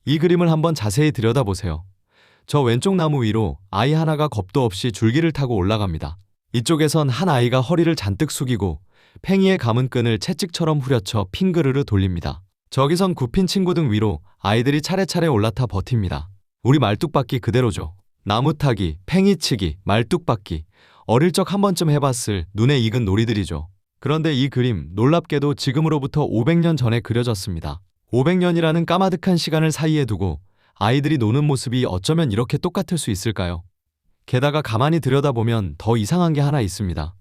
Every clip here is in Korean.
이 그림을 한번 자세히 들여다보세요. 저 왼쪽 나무 위로 아이 하나가 겁도 없이 줄기를 타고 올라갑니다. 이쪽에선 한 아이가 허리를 잔뜩 숙이고 팽이에 감은 끈을 채찍처럼 후려쳐 핑그르르 돌립니다. 저기선 굽힌 친구 등 위로 아이들이 차례차례 올라타 버팁니다. 우리 말뚝박기 그대로죠. 나무 타기, 팽이치기, 말뚝박기. 어릴 적 한 번쯤 해봤을 눈에 익은 놀이들이죠. 그런데 이 그림 놀랍게도 지금으로부터 500년 전에 그려졌습니다. 500년이라는 까마득한 시간을 사이에 두고 아이들이 노는 모습이 어쩌면 이렇게 똑같을 수 있을까요? 게다가 가만히 들여다보면 더 이상한 게 하나 있습니다.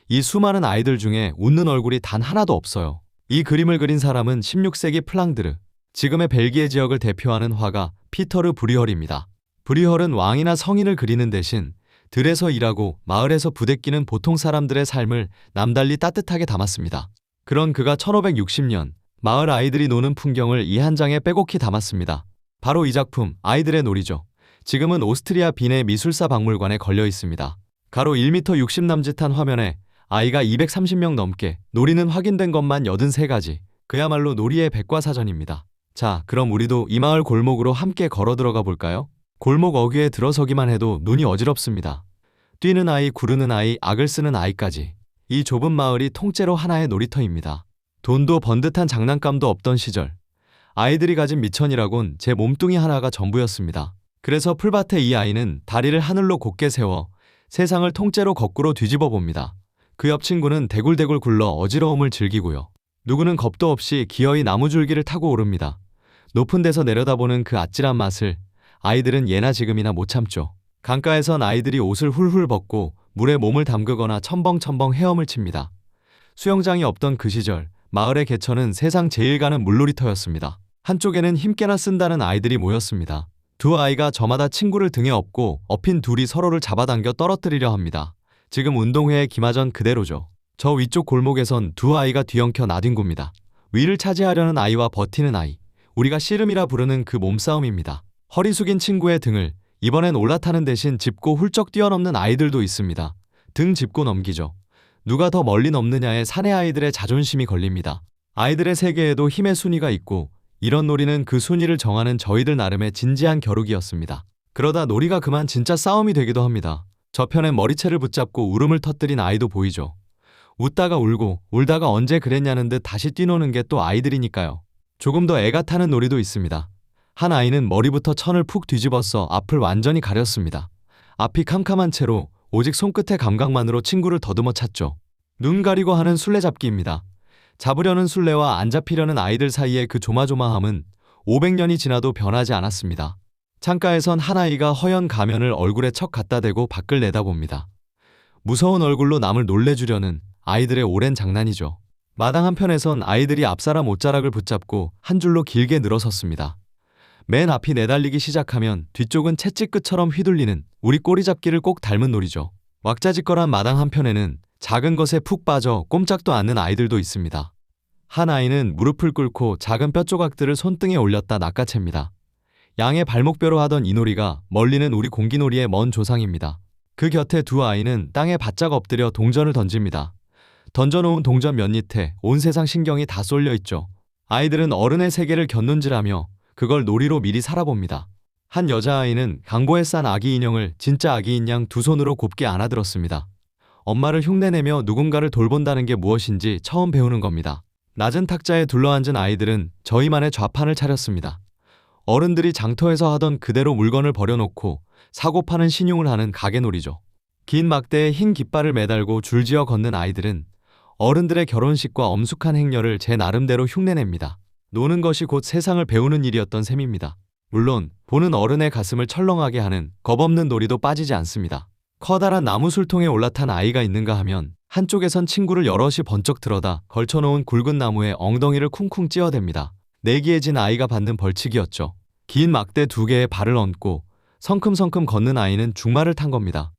이 수많은 아이들 중에 웃는 얼굴이 단 하나도 없어요. 이 그림을 그린 사람은 16세기 플랑드르, 지금의 벨기에 지역을 대표하는 화가 피터르 브리헐입니다. 브리헐은 왕이나 성인을 그리는 대신 들에서 일하고 마을에서 부대끼는 보통 사람들의 삶을 남달리 따뜻하게 담았습니다. 그런 그가 1560년 마을 아이들이 노는 풍경을 이 한 장에 빼곡히 담았습니다. 바로 이 작품 아이들의 놀이죠. 지금은 오스트리아 빈의 미술사 박물관에 걸려 있습니다. 가로 1m 60 남짓한 화면에 아이가 230명 넘게, 놀이는 확인된 것만 83가지. 그야말로 놀이의 백과사전입니다. 자, 그럼 우리도 이 마을 골목으로 함께 걸어 들어가 볼까요? 골목 어귀에 들어서기만 해도 눈이 어지럽습니다. 뛰는 아이, 구르는 아이, 악을 쓰는 아이까지. 이 좁은 마을이 통째로 하나의 놀이터입니다. 돈도 번듯한 장난감도 없던 시절, 아이들이 가진 미천이라곤 제 몸뚱이 하나가 전부였습니다. 그래서 풀밭에 이 아이는 다리를 하늘로 곧게 세워 세상을 통째로 거꾸로 뒤집어 봅니다. 그 옆 친구는 대굴대굴 굴러 어지러움을 즐기고요. 누구는 겁도 없이 기어이 나무줄기를 타고 오릅니다. 높은 데서 내려다보는 그 아찔한 맛을 아이들은 예나 지금이나 못 참죠. 강가에선 아이들이 옷을 훌훌 벗고 물에 몸을 담그거나 첨벙첨벙 헤엄을 칩니다. 수영장이 없던 그 시절, 마을의 개천은 세상 제일 가는 물놀이터였습니다. 한쪽에는 힘께나 쓴다는 아이들이 모였습니다. 두 아이가 저마다 친구를 등에 업고 업힌 둘이 서로를 잡아당겨 떨어뜨리려 합니다. 지금 운동회의 기마전 그대로죠. 저 위쪽 골목에선 두 아이가 뒤엉켜 나뒹굽니다. 위를 차지하려는 아이와 버티는 아이. 우리가 씨름이라 부르는 그 몸싸움입니다. 허리 숙인 친구의 등을 이번엔 올라타는 대신 짚고 훌쩍 뛰어넘는 아이들도 있습니다. 등 짚고 넘기죠. 누가 더 멀리 넘느냐에 사내 아이들의 자존심이 걸립니다. 아이들의 세계에도 힘의 순위가 있고 이런 놀이는 그 순위를 정하는 저희들 나름의 진지한 겨루기였습니다. 그러다 놀이가 그만 진짜 싸움이 되기도 합니다. 저편엔 머리채를 붙잡고 울음을 터뜨린 아이도 보이죠. 웃다가 울고 울다가 언제 그랬냐는 듯 다시 뛰노는 게 또 아이들이니까요. 조금 더 애가 타는 놀이도 있습니다. 한 아이는 머리부터 천을 푹 뒤집어서 앞을 완전히 가렸습니다. 앞이 캄캄한 채로 오직 손끝의 감각만으로 친구를 더듬어 찾죠. 눈 가리고 하는 술래잡기입니다. 잡으려는 술래와 안 잡히려는 아이들 사이의 그 조마조마함은 500년이 지나도 변하지 않았습니다. 창가에선 한 아이가 허연 가면을 얼굴에 척 갖다 대고 밖을 내다봅니다. 무서운 얼굴로 남을 놀래주려는 아이들의 오랜 장난이죠. 마당 한편에선 아이들이 앞사람 옷자락을 붙잡고 한 줄로 길게 늘어섰습니다. 맨 앞이 내달리기 시작하면 뒤쪽은 채찍끝처럼 휘둘리는 우리 꼬리잡기를 꼭 닮은 놀이죠. 왁자지껄한 마당 한편에는 작은 것에 푹 빠져 꼼짝도 않는 아이들도 있습니다. 한 아이는 무릎을 꿇고 작은 뼈조각들을 손등에 올렸다 낚아챕니다. 양의 발목뼈로 하던 이 놀이가 멀리는 우리 공기놀이의 먼 조상입니다. 그 곁에 두 아이는 땅에 바짝 엎드려 동전을 던집니다. 던져놓은 동전 몇 밑에 온 세상 신경이 다 쏠려 있죠. 아이들은 어른의 세계를 곁눈질하며 그걸 놀이로 미리 살아봅니다. 한 여자아이는 강보에 싼 아기 인형을 진짜 아기인 양 두 손으로 곱게 안아들었습니다. 엄마를 흉내내며 누군가를 돌본다는 게 무엇인지 처음 배우는 겁니다. 낮은 탁자에 둘러앉은 아이들은 저희만의 좌판을 차렸습니다. 어른들이 장터에서 하던 그대로 물건을 버려놓고 사고 파는 신용을 하는 가게놀이죠. 긴 막대에 흰 깃발을 매달고 줄지어 걷는 아이들은 어른들의 결혼식과 엄숙한 행렬을 제 나름대로 흉내냅니다. 노는 것이 곧 세상을 배우는 일이었던 셈입니다. 물론 보는 어른의 가슴을 철렁하게 하는 겁없는 놀이도 빠지지 않습니다. 커다란 나무 술통에 올라탄 아이가 있는가 하면 한쪽에선 친구를 여럿이 번쩍 들어다 걸쳐놓은 굵은 나무에 엉덩이를 쿵쿵 찧어댑니다. 내기해진 아이가 받는 벌칙이었죠. 긴 막대 두 개에 발을 얹고 성큼성큼 걷는 아이는 중마를 탄 겁니다.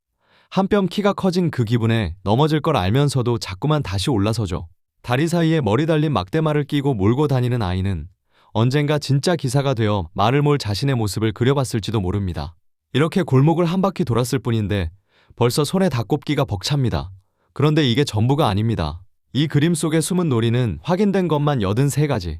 한 뼘 키가 커진 그 기분에 넘어질 걸 알면서도 자꾸만 다시 올라서죠. 다리 사이에 머리 달린 막대말을 끼고 몰고 다니는 아이는 언젠가 진짜 기사가 되어 말을 몰 자신의 모습을 그려봤을지도 모릅니다. 이렇게 골목을 한 바퀴 돌았을 뿐인데 벌써 손에 다 꼽기가 벅찹니다. 그런데 이게 전부가 아닙니다. 이 그림 속에 숨은 놀이는 확인된 것만 83가지.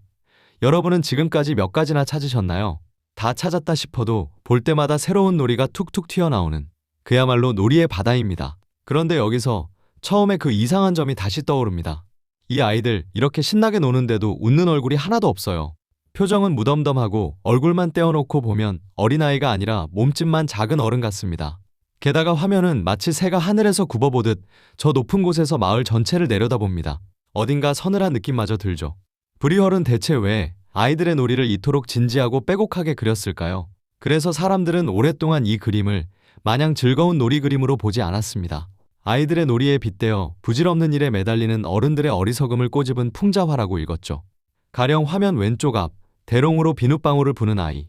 여러분은 지금까지 몇 가지나 찾으셨나요? 다 찾았다 싶어도 볼 때마다 새로운 놀이가 툭툭 튀어나오는 그야말로 놀이의 바다입니다. 그런데 여기서 처음에 그 이상한 점이 다시 떠오릅니다. 이 아이들 이렇게 신나게 노는데도 웃는 얼굴이 하나도 없어요. 표정은 무덤덤하고 얼굴만 떼어놓고 보면 어린아이가 아니라 몸집만 작은 어른 같습니다. 게다가 화면은 마치 새가 하늘에서 굽어보듯 저 높은 곳에서 마을 전체를 내려다봅니다. 어딘가 서늘한 느낌마저 들죠. 브리헐은 대체 왜 아이들의 놀이를 이토록 진지하고 빼곡하게 그렸을까요? 그래서 사람들은 오랫동안 이 그림을 마냥 즐거운 놀이 그림으로 보지 않았습니다. 아이들의 놀이에 빗대어 부질없는 일에 매달리는 어른들의 어리석음을 꼬집은 풍자화라고 읽었죠. 가령 화면 왼쪽 앞 대롱으로 비눗방울을 부는 아이.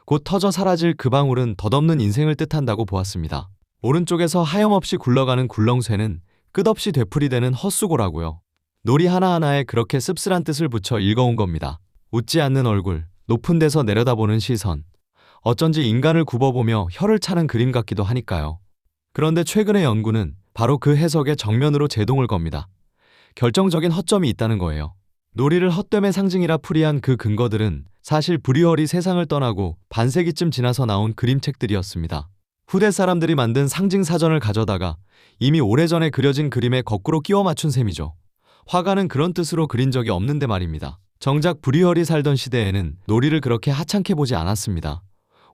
곧 터져 사라질 그 방울은 덧없는 인생을 뜻한다고 보았습니다. 오른쪽에서 하염없이 굴러가는 굴렁쇠는 끝없이 되풀이되는 헛수고라고요. 놀이 하나하나에 그렇게 씁쓸한 뜻을 붙여 읽어온 겁니다. 웃지 않는 얼굴, 높은 데서 내려다보는 시선. 어쩐지 인간을 굽어보며 혀를 차는 그림 같기도 하니까요. 그런데 최근의 연구는 바로 그 해석에 정면으로 제동을 겁니다. 결정적인 허점이 있다는 거예요. 놀이를 헛됨의 상징이라 풀이한 그 근거들은 사실 브리헐이 세상을 떠나고 반세기쯤 지나서 나온 그림책들이었습니다. 후대 사람들이 만든 상징 사전을 가져다가 이미 오래전에 그려진 그림에 거꾸로 끼워 맞춘 셈이죠. 화가는 그런 뜻으로 그린 적이 없는데 말입니다. 정작 브리헐이 살던 시대에는 놀이를 그렇게 하찮게 보지 않았습니다.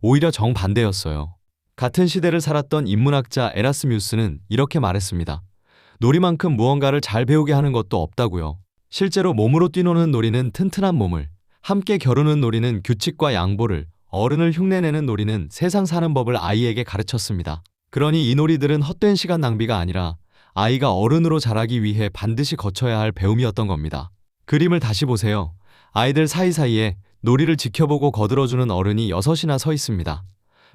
오히려 정반대였어요. 같은 시대를 살았던 인문학자 에라스뮤스는 이렇게 말했습니다. 놀이만큼 무언가를 잘 배우게 하는 것도 없다고요. 실제로 몸으로 뛰노는 놀이는 튼튼한 몸을, 함께 겨루는 놀이는 규칙과 양보를, 어른을 흉내내는 놀이는 세상 사는 법을 아이에게 가르쳤습니다. 그러니 이 놀이들은 헛된 시간 낭비가 아니라 아이가 어른으로 자라기 위해 반드시 거쳐야 할 배움이었던 겁니다. 그림을 다시 보세요. 아이들 사이사이에 놀이를 지켜보고 거들어주는 어른이 6이나 서 있습니다.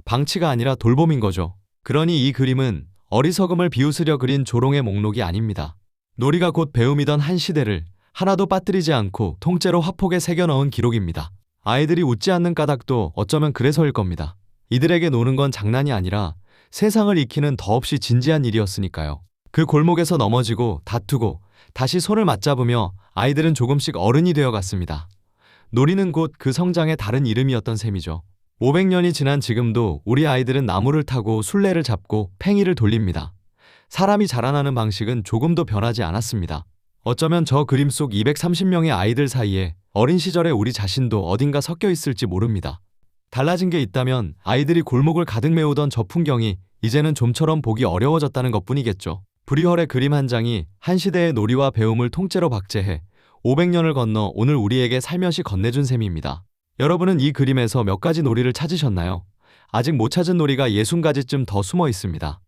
방치가 아니라 돌봄인 거죠. 그러니 이 그림은 어리석음을 비웃으려 그린 조롱의 목록이 아닙니다. 놀이가 곧 배움이던 한 시대를 하나도 빠뜨리지 않고 통째로 화폭에 새겨넣은 기록입니다. 아이들이 웃지 않는 까닭도 어쩌면 그래서일 겁니다. 이들에게 노는 건 장난이 아니라 세상을 익히는 더없이 진지한 일이었으니까요. 그 골목에서 넘어지고 다투고 다시 손을 맞잡으며 아이들은 조금씩 어른이 되어갔습니다. 놀이는 곧 그 성장의 다른 이름이었던 셈이죠. 500년이 지난 지금도 우리 아이들은 나무를 타고 술래를 잡고 팽이를 돌립니다. 사람이 자라나는 방식은 조금도 변하지 않았습니다. 어쩌면 저 그림 속 230명의 아이들 사이에 어린 시절의 우리 자신도 어딘가 섞여 있을지 모릅니다. 달라진 게 있다면 아이들이 골목을 가득 메우던 저 풍경이 이제는 좀처럼 보기 어려워졌다는 것뿐이겠죠. 브리헐의 그림 한 장이 한 시대의 놀이와 배움을 통째로 박제해 500년을 건너 오늘 우리에게 살며시 건네준 셈입니다. 여러분은 이 그림에서 몇 가지 놀이를 찾으셨나요? 아직 못 찾은 놀이가 60가지쯤 더 숨어 있습니다.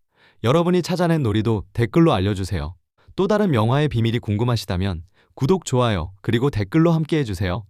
여러분이 찾아낸 놀이도 댓글로 알려주세요. 또 다른 명화의 비밀이 궁금하시다면 구독, 좋아요, 그리고 댓글로 함께 해주세요.